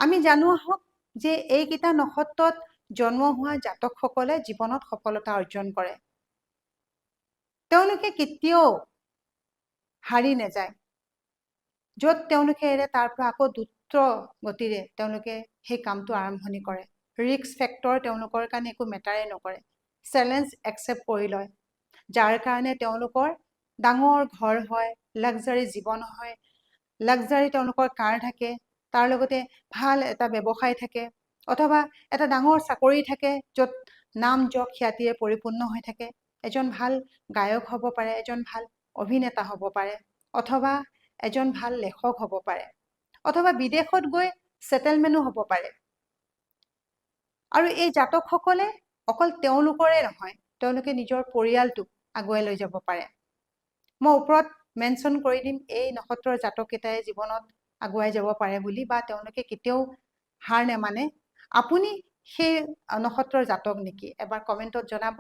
আমি জানো আহক যে এইকেইটা নক্ষত্ৰত জন্ম হোৱা জাতকসকলে জীৱনত সফলতা অৰ্জন কৰে। তেওঁলোকে কেতিয়াও হাৰি নাযায়। য'ত তেওঁলোকে এৰে তাৰ পৰা আকৌ দ্ৰুত গতিৰে তেওঁলোকে সেই কামটো আৰম্ভণি কৰে। ৰিস্ক ফেক্টৰ তেওঁলোকৰ কাৰণে একো মেটাৰে নকৰে। চেলেঞ্জ একচেপ্ট কৰি লয়, যাৰ কাৰণে তেওঁলোকৰ ডাঙৰ ঘৰ হয়, লাক্সাৰী জীৱন হয়, লাক্সাৰী তেওঁলোকৰ কাৰ থাকে, তাৰ লগতে ভাল এটা ব্যৱসায় থাকে, অথবা এটা ডাঙৰ চাকৰি থাকে য'ত নাম যশ খ্যাতিৰে পৰিপূৰ্ণ হৈ থাকে। এজন ভাল গায়ক হ'ব পাৰে, এজন ভাল অভিনেতা হ'ব পাৰে, অথবা এজন ভাল লেখক হ'ব পাৰে, অথবা বিদেশত গৈ সেটেলমেন্টো হ'ব পাৰে। আৰু এই জাতকসকলে অকল তেওঁলোকৰে নহয়, তেওঁলোকে নিজৰ পৰিয়ালটোক আগুৱাই লৈ যাব পাৰে। মই ওপৰত মেনশ্যন কৰি দিম এই নক্ষত্ৰৰ জাতককেইটাই জীৱনত আগুৱাই যাব পাৰে বুলি, বা তেওঁলোকে কেতিয়াও হাৰ নেমানে। আপুনি সেই নক্ষত্ৰৰ জাতক নেকি? এবাৰ কমেণ্টত জনাব।